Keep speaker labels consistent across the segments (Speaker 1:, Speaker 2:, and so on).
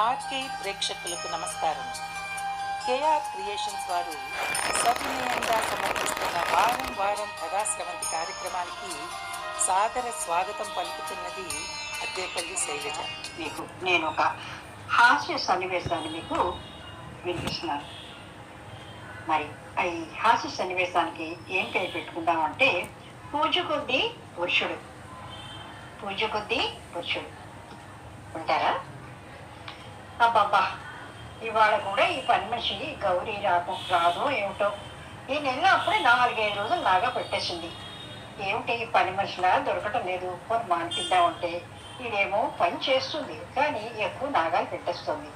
Speaker 1: RK ప్రేక్షకులకు నమస్కారం. KR creations వారు సవినయంగా సమర్పిస్తున్న వారం వారం కథాశ్రవంతి కార్యక్రమానికి సాదర స్వాగతం పలుకుతున్నది అద్దేపల్లి శైలజ.
Speaker 2: మీకు నేను ఒక హాస్య సన్నివేశాన్ని మీకు వినిపిస్తున్నాను. మరి ఈ హాస్య సన్నివేశానికి ఏం పేరు పెట్టుకుందామంటే పూజ కొద్దీ పురుషుడు. పూజ కొద్దీ పురుషుడు ఉంటారా? అబ్బాబ్బా, ఇవాళ కూడా ఈ పని మనిషి గౌరీ రాదో ఏమిటో. ఈ నెలలో అప్పుడే 4-5 రోజులు లాగా పెట్టేసింది. ఏమిటి ఈ పని మనిషిలా దొరకటం లేదు, కొన్ని మానిపిద్దామంటే ఇదేమో పని చేస్తుంది కానీ ఎక్కువ నాగాలు పెట్టేస్తుంది.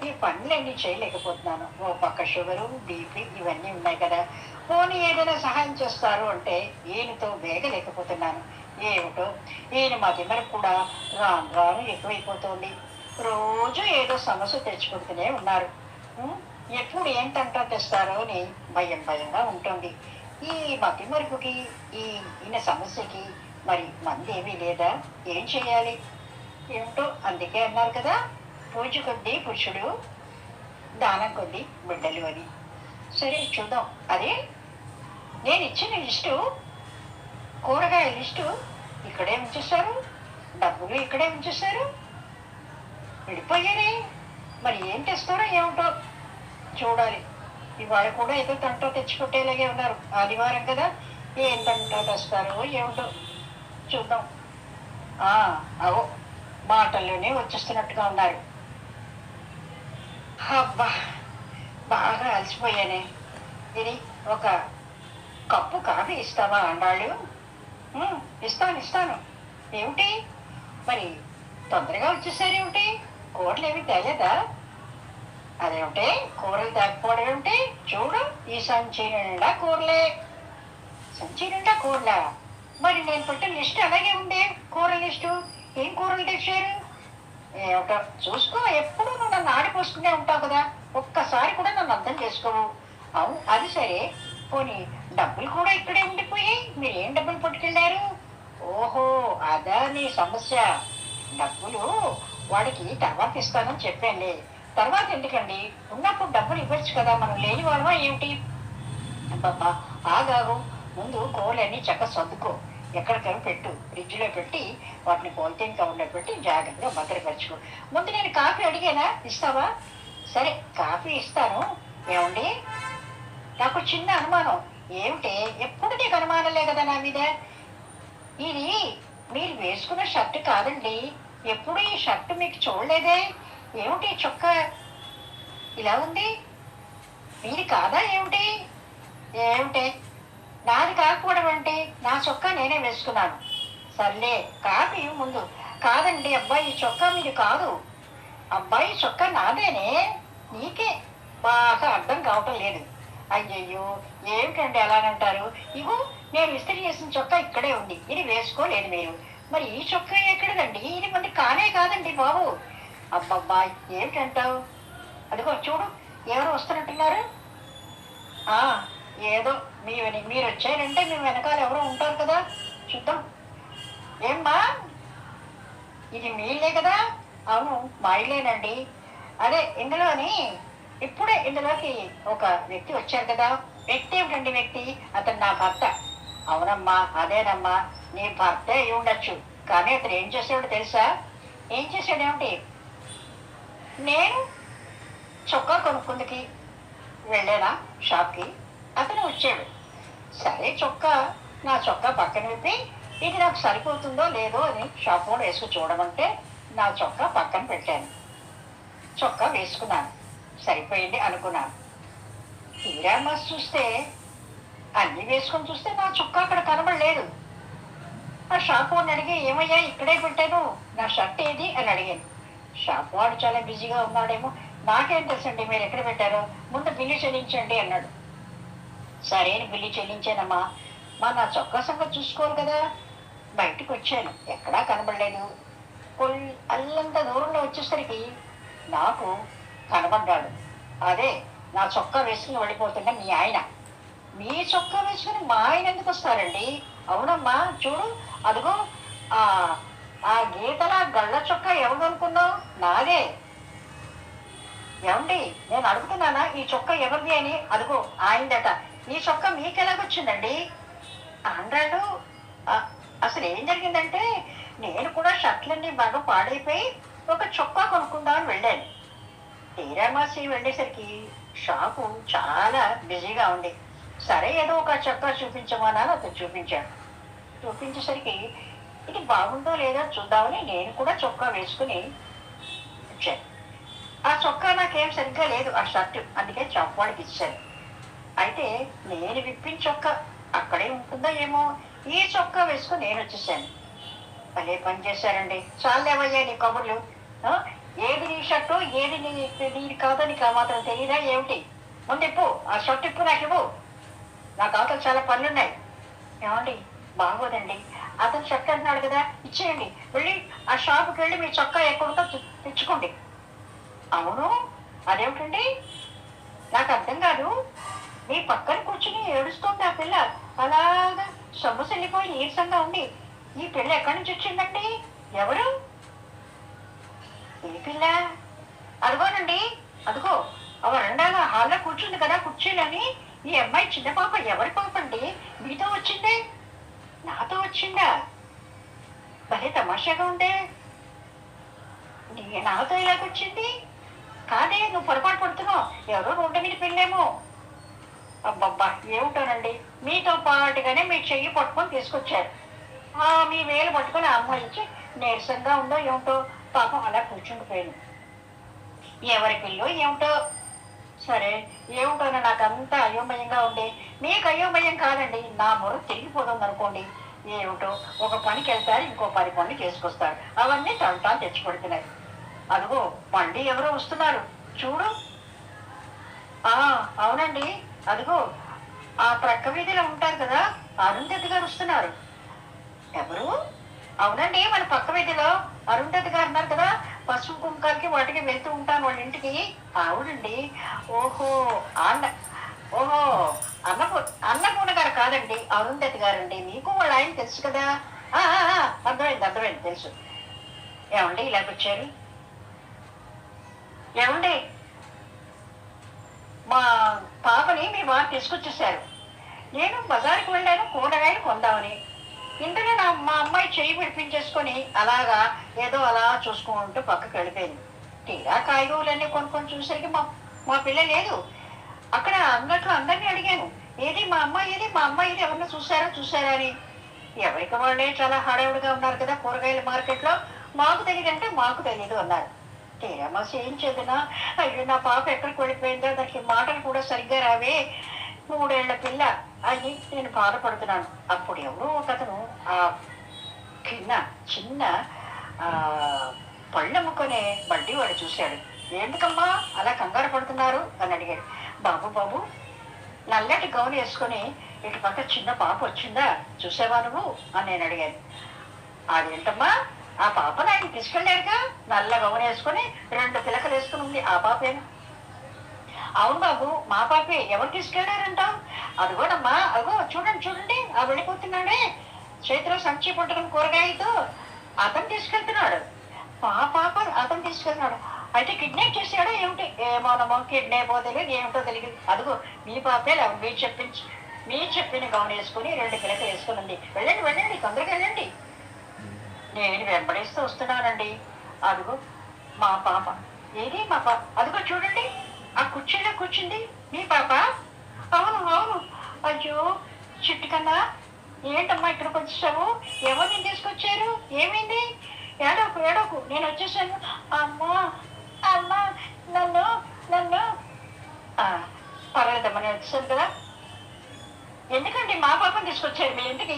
Speaker 2: ఈ పనులన్నీ చేయలేకపోతున్నాను. ఓ పక్క షుగరు, బీపీ ఇవన్నీ ఉన్నాయి కదా, పోనీ ఏదైనా సహాయం చేస్తారు అంటే ఈయనతో వేగలేకపోతున్నాను. ఏమిటో ఈయన మధ్య మనకు కూడా రాను రాను ఎక్కువైపోతుంది. రోజు ఏదో సమస్య తెచ్చుకుంటూనే ఉన్నారు. ఎప్పుడు ఏంటంటా తెస్తారో అని భయంగా ఉంటుంది. ఈ మతి మరుపుకి ఈయన సమస్యకి మరి మంది ఏమీ లేదా? ఏం చేయాలి ఏమిటో. అందుకే అన్నారు కదా, పూజ కొద్దీ పురుషుడు, దానం కొద్దీ బిడ్డలు అని. సరే చూద్దాం. అదే నేను ఇచ్చిన లిస్టు, కూరగాయల లిస్టు ఇక్కడే ఉంచేశారు, డబ్బులు ఇక్కడే ఉంచేశారు, విడిపోయారే. మరి ఏం తెస్తారో ఏమిటో చూడాలి. ఇవాళ కూడా ఏదో తంటో తెచ్చిపెట్టేలాగే ఉన్నారు. ఆదివారం కదా, ఏం తంటో తెస్తారో ఏమిటో చూద్దాం. అవో మాటల్లోనే వచ్చేస్తున్నట్టుగా ఉన్నారు. అబ్బా, బాగా అలసిపోయానే. ఇది ఒక కప్పు కాఫీ ఇస్తావా అన్నాళ్ళు? ఇస్తాను. ఏమిటి మరి తొందరగా వచ్చేసారేమిటి? కూరలు ఏమి తేలేదా? అదేమిటే కూరలు తేకపోవడం ఏమిటి? చూడు, ఈ సంచి నిండా కూరలే. సంచి నిండా కూరలా? మరి నేను పెట్టిన లిస్ట్ అలాగే ఉండే, కూర లిస్టు. ఏం కూరలు తెచ్చారు ఏమిటో చూసుకో. ఎప్పుడు నువ్వు నన్ను ఆడిపోసుకునే ఉంటావు కదా, ఒక్కసారి కూడా నన్ను అర్థం చేసుకోవు. అవును, అది సరే. పోనీ డబ్బులు కూడా ఇక్కడే ఉండిపోయి మీరేం డబ్బులు పట్టుకెళ్ళారు? ఓహో, అదా నీ సమస్య. డబ్బులు వాడికి తర్వాత ఇస్తానని చెప్పండి. తర్వాత ఎందుకండి? ఉన్నప్పుడు డబ్బులు ఇవ్వచ్చు కదా, మనం లేని వాళ్ళమా ఏమిటి? అబ్బబ్బా, ఆగాగు. ముందు కోళ్ళన్నీ చక్క సర్దుకో, ఎక్కడికైనా పెట్టు, ఫ్రిడ్జ్లో పెట్టి వాటిని పాలిథిన్ కవర్లో పెట్టి జాగ్రత్తగా భద్రపరచుకో. ముందు నేను కాఫీ అడిగానా, ఇస్తావా? సరే, కాఫీ ఇస్తాను. ఏమండి, నాకు చిన్న అనుమానం. ఏమిటి ఎప్పుడు నీకు అనుమానంలే కదా నా మీద? ఇది మీరు వేసుకున్న షర్ట్ కాదండి. ఎప్పుడు ఈ షర్ట్ మీకు చూడలేదే. ఏమిటి చొక్కా ఇలా ఉంది? మీది కాదా ఏమిటి? ఏమిటి నాది కాకపోవడం అంటే? నా చొక్కా నేనే వేసుకున్నాను. సర్లే, కాఫీ ముందు. కాదండి అబ్బాయి, ఈ చొక్కా మీది కాదు. అబ్బాయి చొక్కా నాదేనే, నీకే బాగా అర్థం కావటం లేదు. అయ్యయ్యో, ఏమిటండి అలానంటారు? ఇగో నేను ఇస్త్రీ చేసిన చొక్కా ఇక్కడే ఉంది, ఇది వేసుకోలేదు మీరు. మరి ఈ చొక్కా ఎక్కడదండి? ఇది మంది కానే కాదండి బాబు. అబ్బబ్బా, ఏమిటంటావు? అదిగో చూడు, ఎవరు వస్తున్నట్టున్నారు. ఏదో మీరు వచ్చారంటే మేము వెనకాల ఎవరో ఉంటారు కదా, చూద్దాం. ఏమ్మా, ఇది మీ ఇల్లే కదా? అవును, మా ఇల్లేనండి. అదే ఇందులోని ఇప్పుడే ఇందులోకి ఒక వ్యక్తి వచ్చారు కదా. వ్యక్తి ఏమిటండి వ్యక్తి? అతను నా భర్త. అవునమ్మా, అదేనమ్మా, నీ భర్తే అయి ఉండొచ్చు. కానీ అతను ఏం చేసాడో తెలుసా? ఏం చేశాడు ఏమిటి? నేను చొక్కా కొనుక్కుందుకి వెళ్ళానా షాప్కి, అతను వచ్చాడు. సరే, నా చొక్కా పక్కన విప్పి ఇది నాకు సరిపోతుందో లేదో అని షాప్ కూడా వేసుకు చూడమంటే నా చొక్కా పక్కన పెట్టాను. చొక్కా వేసుకున్నాను, సరిపోయింది అనుకున్నాను. తీరా మస్తు చూస్తే, అన్నీ వేసుకొని చూస్తే నా చొక్కా అక్కడ కనబడలేదు. ఆ షాప్ వాడిని అడిగి, ఏమయ్యా ఇక్కడే పెట్టాను, నా షర్ట్ ఏది అని అడిగాను. షాప్ వాడు చాలా బిజీగా ఉన్నాడేమో, నాకేం తెలుసండి మీరు ఎక్కడ పెట్టారో, ముందు బిల్లు చెల్లించండి అన్నాడు. సరే అని బిల్లు చెల్లించానమ్మా. నా చొక్కా సంగతి చూసుకోవాలి కదా. బయటకు వచ్చాను, ఎక్కడా కనబడలేదు. అల్లంత దూరంలో వచ్చేసరికి నాకు కనబడ్డాడు. అదే నా చొక్కా వేసుకుని వెళ్ళిపోతుంటే మీ ఆయన. మీ చొక్కా వేసుకుని మా ఆయన ఎందుకు వస్తారండి? అవునమ్మా, చూడు, అదిగో ఆ గీతల గళ్ళ చొక్కా ఎవరు అనుకున్నావు? నాదే. ఏమండి నేను అడుగుతున్నానా ఈ చొక్కా ఎవరిది అని? అదిగో ఆయిందట. ఈ చొక్కా మీకు ఎలాగొచ్చిందండి అన్నాడు. "ఆ, అసలు ఏం జరిగిందంటే నేను కూడా షర్ట్లన్నీ బాగా పాడైపోయి ఒక చొక్కా కొనుక్కుందామని వెళ్ళాను. తీరామాసి వెళ్ళేసరికి షాపు చాలా బిజీగా ఉంది. సరే ఏదో ఒక చొక్కా చూపించమన్నాను, అతను చూపించాడు. చూపించేసరికి ఇది బాగుందో లేదో చూద్దామని నేను కూడా చొక్కా వేసుకుని వచ్చాను. ఆ చొక్కా నాకేం సరిగ్గా లేదు, ఆ షర్ట్, అందుకే చొక్కాడికి ఇచ్చాను. అయితే నేను విప్పిన చొక్కా అక్కడే ఉంటుందో ఏమో, ఈ చొక్కా వేసుకుని నేను వచ్చేసాను. భలే పని చేశారండి. చాలేవయ్యా నీ కబుర్లు. ఆ, ఏది నీ షర్టు ఏది నీది కాదో నీకు ఆ మాత్రం తెలియదా ఏమిటి? ముందు ఇప్పు, ఆ షర్ట్ ఇప్పు, నాకు ఇవ్వు. నాకు అవతల చాలా పనులున్నాయి. ఏమండి బాగోదండి, అతను షర్ట్ అంటున్నాడు కదా, ఇచ్చేయండి. వెళ్ళి ఆ షాపుకి వెళ్ళి మీ చొక్కా ఎక్కడుందో తెచ్చుకోండి. అవును, అదేమిటండి నాకు అర్థం కాదు. మీ పక్కన కూర్చుని ఏడుస్తుంది ఆ పిల్ల, అలాగా సొమ్మసిల్లిపోయి నీరసంగా ఉంది. ఈ పిల్ల ఎక్కడి నుంచి వచ్చిందండి? ఎవరు ఈ పిల్ల? అదిగోనండి, అదిగో ఆ వరండాగా హాల్లో కూర్చుంది కదా కుర్చీలోని. ఈ అమ్మాయి చిన్న పాప ఎవరి పాప అండి? మీతో వచ్చిందే? నాతో వచ్చిందా? భలే తమాషాగా ఉందే. నాతో ఇలాగొచ్చింది కాదే, నువ్వు పొరపాటు పడుతున్నావు. ఎవరో రోడ్డు మీద పెళ్ళేమో. అబ్బబ్బా ఏమిటోనండి, మీతో పాటుగానే మీ చెయ్యి పట్టుకొని తీసుకొచ్చారు. మీ వేలు పట్టుకొని ఆ అమ్మాయి ఇచ్చి నీరసంగా ఉందో ఏమిటో పాపం అలా కూర్చుండిపోయాను. ఎవరి పిల్లో ఏమిటో. సరే ఏమిటోనో నాకు అంతా అయోమయంగా ఉంది. మీకు అయోమయం కాదండి, నా మొర తిరిగిపోతుంది అనుకోండి. ఏమిటో ఒక పనికి వెళ్తారు, ఇంకో 10 పనులు చేసుకొస్తారు. అవన్నీ తంటాలు తెచ్చిపెడుతున్నాయి. అదిగో మళ్ళీ ఎవరో వస్తున్నారు చూడు. అవునండి, అదిగో ఆ ప్రక్క వీధిలో ఉంటారు కదా, అరుంధతి గారు వస్తున్నారు. ఎవరు? అవునండి, మన పక్క వీధిలో అరుంధతి గారు ఉన్నారు కదా, పసుపు కుంకాలకి వాటికి వెళ్తూ ఉంటాను వాళ్ళ ఇంటికి. అవునండి. ఓహో ఓహో అన్నపూర్ణ గారు కాదండి, అరుంధతి గారండి. మీకు వాళ్ళ ఆయన తెలుసు కదా. అర్థమైంది తెలుసు. ఏమండి ఇలాగొచ్చారు? ఏమండి మా పాపని మీ వారు తీసుకొచ్చేసారు. నేను బజార్కి వెళ్ళాను కూరగాయలు కొందామని. ఇంతలో మా అమ్మాయి చెయ్యి విడిపించేసుకొని అలాగా ఏదో అలా చూసుకుంటూ పక్కకి వెళ్ళిపోయింది. తీరా కాయగూరలన్నీ కొనుక్కొని చూసరికి మా పిల్ల లేదు. అక్కడ అంగట్లో అందరినీ అడిగాను, ఏది మా అమ్మాయి ఏది ఎవరిని చూసారా అని. ఎవరికి వాళ్ళే చాలా హడావుడిగా ఉన్నారు కదా కూరగాయల మార్కెట్లో. మాకు తెలియదంటే మాకు తెలియదు అన్నారు. తీరామాసి ఏం చేద్దునా, అయ్యో నా పాప ఎక్కడికి వెళ్ళిపోయిందో, దానికి మాటలు కూడా సరిగ్గా రావే, 3 ఏళ్ల పిల్ల అని నేను బాధపడుతున్నాను. అప్పుడు ఎవరో ఒకతను ఆ చిన్న పళ్ళు అమ్ముకునే బడ్డీ వాడు చూశాడు. ఎందుకమ్మా అలా కంగారు పడుతున్నారు అని అడిగాడు. బాబు నల్లటి గౌన్ వేసుకొని ఇటు పక్క చిన్న పాప వచ్చిందా, చూసావా నువ్వు అని నేను అడిగాను. అదేంటమ్మా, ఆ పాపను ఆయన తీసుకెళ్ళాడుగా, నల్ల గౌన్ వేసుకొని 2 పిలకలు వేసుకుని ఉంది, ఆ పాపేనా? అవును బాబు, మా పాపే. ఎవరు తీసుకెళ్లారంటావు? అదిగోనమ్మా, అదిగో చూడండి ఆ వెళ్ళిపోతున్నాడే, చేతిలో సంచి పట్టుకుని కూరగాయలతో, అతను తీసుకెళ్తున్నాడు. మా పాప అతను తీసుకెళ్తున్నాడు. అయితే కిడ్నాప్ చేశాడో ఏమిటి? ఏమోనమో, కిడ్నాప్ తెలియదు ఏమిటో తెలియదు. అదిగో మీ పాపే మీరు చెప్పిన గౌన్ వేసుకుని 2 పిలకలు వేసుకుని ఉంది. వెళ్ళండి తొందరగా వెళ్ళండి. నేను వెంబడిస్తూ వస్తున్నానండి. అదిగో మా పాప. ఏది మా పాప? అదిగో చూడండి, ఆ కుర్చీలో కూర్చుంది మీ పాప. అవును. అయ్యో చిట్టుకన్నా, ఏంటమ్మా ఇక్కడికి వచ్చేసావు? ఎవరిని తీసుకొచ్చారు? ఏమైంది? ఏడోకు, నేను వచ్చేసాను. అమ్మా నన్ను పర్వాలేదమ్మా, నేను వచ్చేసాను కదా. ఎందుకండి మా పాపని తీసుకొచ్చారు మీ ఇంటికి?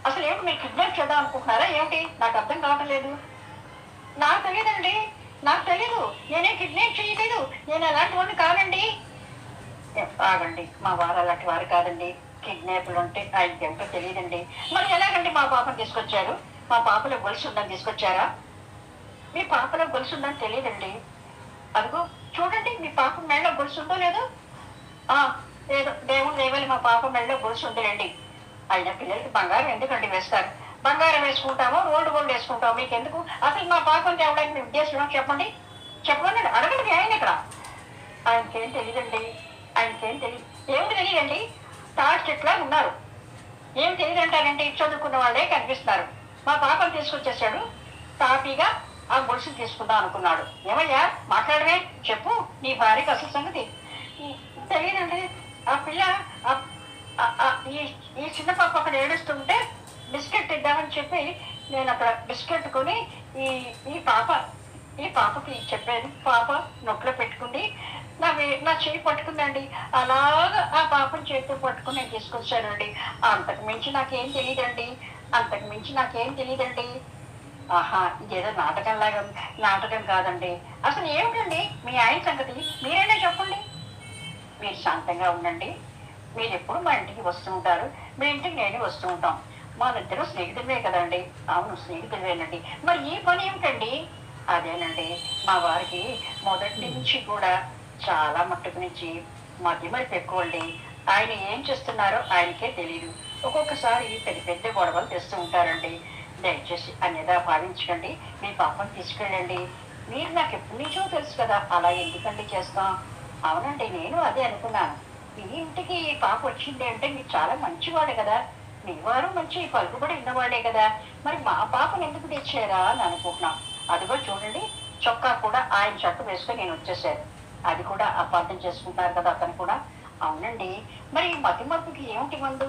Speaker 2: అసలు ఏమిటి, మీరు కిడ్నాప్ చేద్దాం అనుకుంటున్నారా ఏమిటి? నాకు అర్థం కావటం లేదు. నాకు తెలీదు, నేనే కిడ్నాప్ చేయలేదు. నేను అలాంటి వాడిని కాదండి. ఆగండి, మా వారు అలాంటి వారు కాదండి. కిడ్నాప్లు అంటే ఆయనకి ఏమిటో తెలియదండి. మరి ఎలాగండి మా పాపను తీసుకొచ్చారు? మా పాపలో గొలుసు ఉందని తీసుకొచ్చారా? మీ పాపలో గొలుసు ఉందని తెలియదండి. అదిగో చూడండి, మీ పాప మెడలో గొలుసు ఉందో లేదో. ఏదో దేవుడు దేవాలి, మా పాప మెడలో గొలుసు ఉందిలేండి. అయినా పిల్లలకి బంగారం ఎందుకండి వేస్తారు? బంగారం వేసుకుంటామో గోల్డ్ వేసుకుంటామో మీకు ఎందుకు? అసలు మా పాపం తేవడానికి మీ ఉద్దేశం చెప్పండి. అడగండి ఆయన ఇక్కడ. ఆయనకేం తెలియదండి. ఆయనకేం తెలియదు. ఏమి తెలియదండి, తాటి చెట్లా ఉన్నారు. ఏం తెలియదంటారంటే చదువుకున్న వాళ్ళే కనిపిస్తున్నారు. మా పాపను తీసుకొచ్చేసాడు, తాపీగా ఆ గొలుసులు తీసుకుందాం అనుకున్నాడు. ఏమయ్యా మాట్లాడవే, చెప్పు నీ భార్యకి అసలు సంగతి. తెలియదండి, ఆ పిల్ల ఈ ఈ చిన్న పాప అక్కడ ఏడుస్తుంటే బిస్కెట్ ఇద్దామని చెప్పి నేను అక్కడ బిస్కెట్ కొని ఈ ఈ పాప ఈ పాపకి చెప్పాను. పాప నొట్లో పెట్టుకుంది, నా చేయి పట్టుకుందండి. అలాగా ఆ పాపని చేతితో పట్టుకుని నేను తీసుకొచ్చానండి. అంతకు మించి నాకేం తెలియదండి, అంతకు మించి నాకేం తెలియదండి. ఆహా, ఇదేదో నాటకంలాగా నాటకం కాదండి. అసలు ఏమిటండి మీ ఆయన సంగతి, మీరైనా చెప్పండి. మీరు శాంతంగా ఉండండి. మీరు ఎప్పుడు మా ఇంటికి వస్తూ ఉంటారు, మీ ఇంటికి నేను వస్తూ ఉంటాం. మనిద్దరూ స్నేహితులే కదండి. అవును, స్నేహితులేనండి. మరి ఈ పని ఏమిటండి? అదేనండి, మా వారికి మొదటి నుంచి కూడా చాలా మట్టుకు నుంచి మతిమరుపు ఎక్కువ అండి. ఆయన ఏం చేస్తున్నారో ఆయనకే తెలియదు. ఒక్కొక్కసారి పెద్ద పెద్ద గొడవలు తెస్తూ ఉంటారండి. దయచేసి అన్యదా భావించకండి, మీ పాపను తీసుకెళ్ళండి. మీరు నాకు ఎప్పటి నుంచో తెలుసు కదా, అలా ఎందుకండి చేస్తాం? అవునండి, నేను అదే అనుకున్నాను. మీ ఇంటికి ఈ పాప వచ్చింది అంటే మీరు చాలా మంచివాడు కదా, మీ వారు మంచి పలుకుబడి ఉన్నవాడే కదా, మరి మా పాపను ఎందుకు తెచ్చారా అని అనుకుంటున్నాం. అదిగో చూడండి, చొక్కా కూడా ఆయన షర్టు వేసుకొని నేను వచ్చేసాను. అది కూడా అపార్థం చేసుకుంటారు కదా అతను కూడా. అవునండి, మరి మతి మరుపుకి ఏమిటి మందు?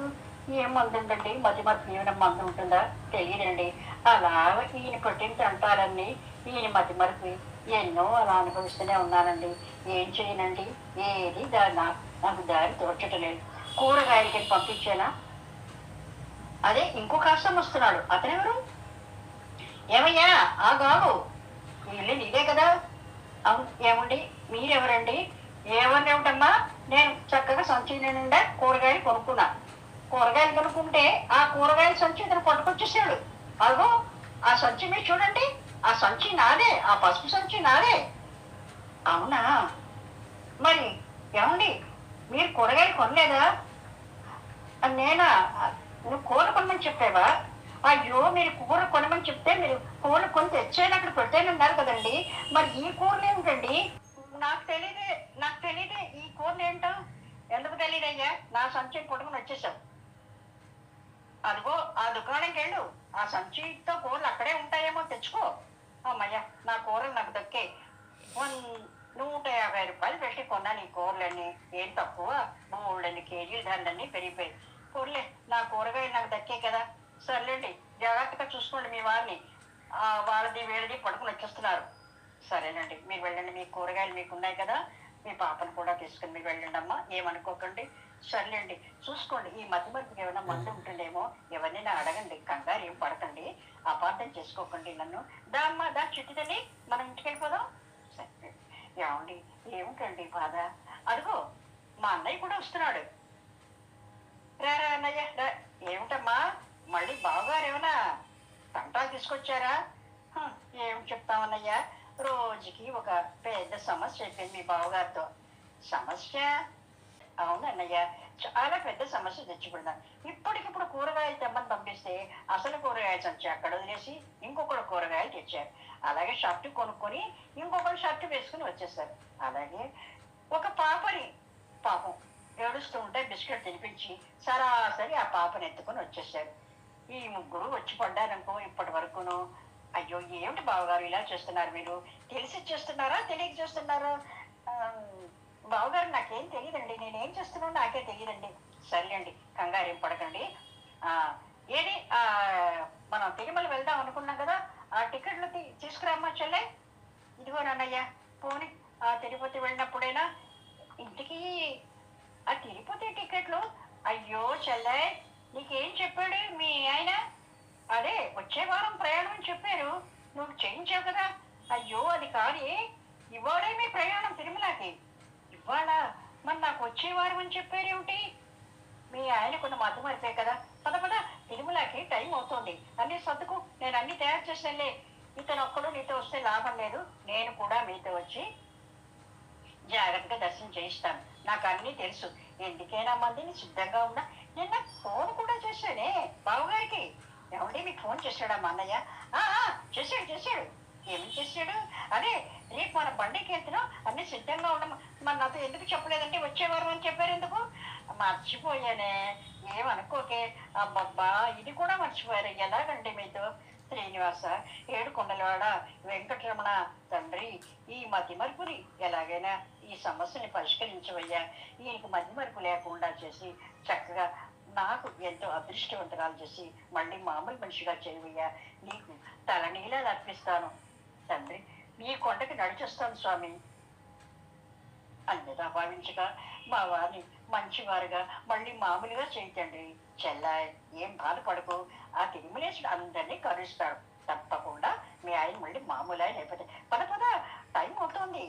Speaker 2: ఏం మందు ఉందండి? మతి మరుపుకి ఏమైనా మందు ఉంటుందా? తెలియదండి. అలా ఈయన కొట్టిన అంటారని ఈయన మతి మరుపు ఎన్నో అలా అనుభవిస్తూనే ఉన్నానండి. ఏం చేయనండి, ఏది నాకు దారి తోచటలేదు. కూరగాయలకి పంపించానా, అదే ఇంకో కష్టం వస్తున్నాడు. అతనెవరు? ఏమయ్యా ఆ గావు, ఈ ఇల్లు నీదే కదా? అవును. ఏమండి మీరెవరండి? ఏమన్నా, నేను చక్కగా సంచి నిండా కూరగాయలు కొనుక్కున్నా. కూరగాయలు కొనుక్కుంటే ఆ కూరగాయల సంచి ఇతను పట్టుకొచ్చేసాడు. అదిగో ఆ సంచి మీరు చూడండి, ఆ సంచి నాదే, ఆ పసుపు సంచి నాదే. అవునా? మరి ఏమండి మీరు కూరగాయలు కొనలేదా? నేనా? నువ్వు కూర కొనమని చెప్పావా? అయ్యో, మీరు కూర కొనమని చెప్తే మీరు కూర కొని తెచ్చాను అక్కడ పెట్టానన్నారు కదండి. మరి ఈ కూరలు ఏమిటండి? నాకు తెలియదే ఈ కూరలు ఏంటో. ఎందుకు తెలియదయ్యా? నా సంచి కొట్టుకుని వచ్చేసావు. అదిగో ఆ దుకాణంకి వెళ్ళు, ఆ సంచితో కూరలు అక్కడే ఉంటాయేమో, తెచ్చుకో. అమ్మయ్యా, నా కూరలు నాకు దక్కే. 150 రూపాయలు పెట్టి కొన్నాను ఈ కూరలన్నీ. ఏం తక్కువ, 3 కేజీలు ధరలన్నీ పెరిగిపోయి. కూరలే, నా కూరగాయలు నాకు దక్కే కదా. సర్లేండి, జాగ్రత్తగా చూసుకోండి మీ వారిని. వాళ్ళది వీళ్ళది పడుకుని వచ్చేస్తున్నారు. సరేనండి, మీరు వెళ్ళండి, మీ కూరగాయలు మీకు ఉన్నాయి కదా, మీ పాపను కూడా తీసుకుని మీరు వెళ్ళండి అమ్మా, ఏమనుకోకండి. సర్లేండి, చూసుకోండి. ఈ మధ్య మధ్యకి ఏమైనా మందు ఉంటుందేమో, ఎవరినైనా అడగండి, కంగారు ఏం పడకండి, అపార్థం చేసుకోకండి నన్ను. దా అమ్మా, దా చిట్టిదని మనం ఇంటికి వెళ్ళిపోదాం. సరే. ఏమండి ఏమిటండి బాధ? అదిగో మా అన్నయ్య కూడా వస్తున్నాడు. రారా అన్నయ్య రా. ఏమిటమ్మా, మళ్ళీ బావగారు ఏమైనా తంటాలు తీసుకొచ్చారా? ఏం చెప్తామన్నయ్యా, రోజుకి ఒక పెద్ద సమస్య అయిపోయింది మీ బావగారితో. సమస్య? అవునన్నయ్య, చాలా పెద్ద సమస్య తెచ్చిపెడతాను. ఇప్పటికిప్పుడు కూరగాయలు తెమ్మని పంపిస్తే అసలు కూరగాయలు సంచి అక్కడ వదిలేసి ఇంకొకరు కూరగాయలు తెచ్చారు. అలాగే షర్టు కొనుక్కొని ఇంకొకరు షర్టు వేసుకుని వచ్చేసారు. అలాగే ఒక పాపని పాపం ఏడుస్తూ ఉంటే బిస్కెట్ తినిపించి సరాసరి ఆ పాపని ఎత్తుకొని వచ్చేసారు. ఈ ముగ్గురు వచ్చి పడ్డారనుకో ఇప్పటి వరకును. అయ్యో, ఏమిటి బావగారు ఇలా చేస్తున్నారు? మీరు తెలిసి చేస్తున్నారా, తెలియక చేస్తున్నారా? బావగారు నాకేం తెలియదండి, నేనేం చేస్తున్నానో నాకే తెలియదండి. సర్లేండి, కంగారు ఏం పడకండి. ఏది మనం తిరుమల వెళ్దాం అనుకున్నాం కదా, ఆ టికెట్లు తీసుకురామ్మా చెల్లె. ఇదిగో నాన్నయ్య, పోనీ ఆ తిరుపతి వెళ్ళినప్పుడైనా ఇంటికి ఆ తిరుపతి టికెట్లు. అయ్యో చెల్లె, నీకేం చెప్పాడు మీ ఆయన? అదే వచ్చే వారం ప్రయాణం అని చెప్పారు, నువ్వు చేయించావు కదా. అయ్యో అది కాదే, ఇవాళే మీ ప్రయాణం తిరుమలకి. ఇవాళ? మరి నాకు వచ్చే వారం అని చెప్పారేమిటి? మీ ఆయనకున్న మధ్య మరిపే కదా. పద పద, తిరుమలకి టైం అవుతుంది, అన్ని సర్దుకు, నేను అన్ని తయారు చేసానులే. ఇతను ఒక్కడు నీతో వస్తే లాభం లేదు, నేను కూడా మీతో వచ్చి జాగ్రత్తగా దర్శనం చేయిస్తాను. నాకు అన్నీ తెలుసు, ఎందుకైనా మందిని సిద్ధంగా ఉన్నా. నిన్న ఫోన్ కూడా చేశానే బావగారికి. ఏమంటే మీకు ఫోన్ చేశాడా మా అన్నయ్య? చేశాడు. ఏమి చేశాడు? అదే రేపు మన బండికి వెళ్తున్నాం, అన్ని సిద్ధంగా ఉండము. మరి నాతో ఎందుకు చెప్పలేదంటే వచ్చేవారు అని చెప్పారు ఎందుకు? మర్చిపోయానే, ఏమనుకోకే. అబ్బబ్బా, ఇది కూడా మర్చిపోయారు. ఎలాగండి మీతో? శ్రీనివాస, ఏడుకొండలవాడ వెంకటరమణ తండ్రి, ఈ మతిమరుపుని ఎలాగైనా ఈ సమస్యని పరిష్కరించవయ్యా. ఈయనకి మతిమరుపు లేకుండా చేసి చక్కగా నాకు ఎంతో అదృష్టవంతరాలు చేసి మళ్ళీ మామూలు మనిషిగా చేయవయ్యా. నీకు తలనీలాలు అర్పిస్తాను తండ్రి. మీ కొండకి నడిచొస్తాను స్వామి అన్నదా భావించగా మా వారిని మంచివారుగా మళ్ళీ మామూలుగా చేయతండి. చెల్లాయ్, ఏం బాధపడకు. ఆ తిరుమలేశుడు అందరినీ కరుస్తాడు. తప్పకుండా మీ ఆయన మళ్ళీ మామూలు ఆయన అయిపోతే పద పద, టైం అవుతుంది.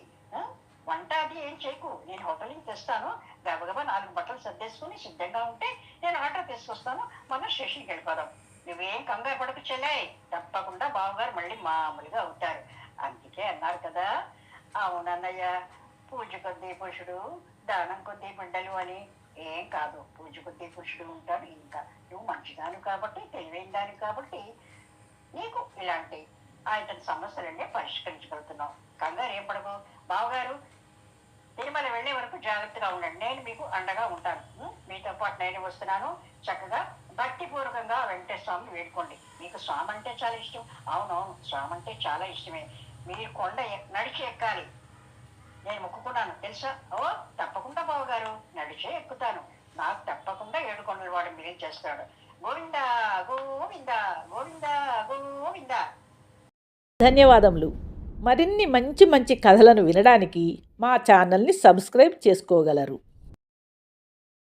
Speaker 2: వంట అది ఏం చేయకు, నేను హోటల్ నుంచి తెస్తాను. గబగబా 4 బట్టలు సర్దేసుకుని సిద్ధంగా ఉంటే నేను ఆటో తీసుకొస్తాను. మనం స్టేషన్కి వెళ్ళిపోదాం. నువ్వేం కంగారు పడకు చెల్లాయ్, తప్పకుండా బావగారు మళ్ళీ మామూలుగా అవుతారు. అందుకే అన్నారు కదా, అవునన్నయ్య, పూజ కొద్దీ పురుషుడు, దానం కొద్దీ బిడ్డలు అని. ఏం కాదు, పూజ కొద్దీ పురుషుడు ఉంటాడు. ఇంకా నువ్వు మంచిదాను కాబట్టి, తెలివైన దాని కాబట్టి నీకు ఇలాంటి ఆయన సమస్యలన్నీ పరిష్కరించగలుగుతున్నావు. కంగారు ఏం పడకు. బావగారు తిరుమల వెళ్ళే వరకు జాగ్రత్తగా ఉండండి. నేను మీకు అండగా ఉంటాను. మీతో పాటు నేను వస్తున్నాను. చక్కగా భక్తిపూర్వకంగా వెంకటేశ్వర స్వామిని వేడుకోండి. మీకు స్వామి అంటే చాలా ఇష్టం. అవునవును, స్వామి అంటే చాలా ఇష్టమే. మీరు కొండ నడిచి ఎక్కాలి. నేను మొక్కుకున్నాను తెలుసా? ఓ తప్పకుండా బావగారు, నడిచే ఎక్కుతాను. నాకు తప్పకుండా 7 కొండల వాడు మిగిలి చేస్తాడు. గోవిందా గోవిందా, గోవిందా గోవిందా.
Speaker 3: ధన్యవాదములు. మరిన్ని మంచి మంచి కథలను వినడానికి మా ఛానల్ని సబ్స్క్రైబ్ చేసుకోగలరు.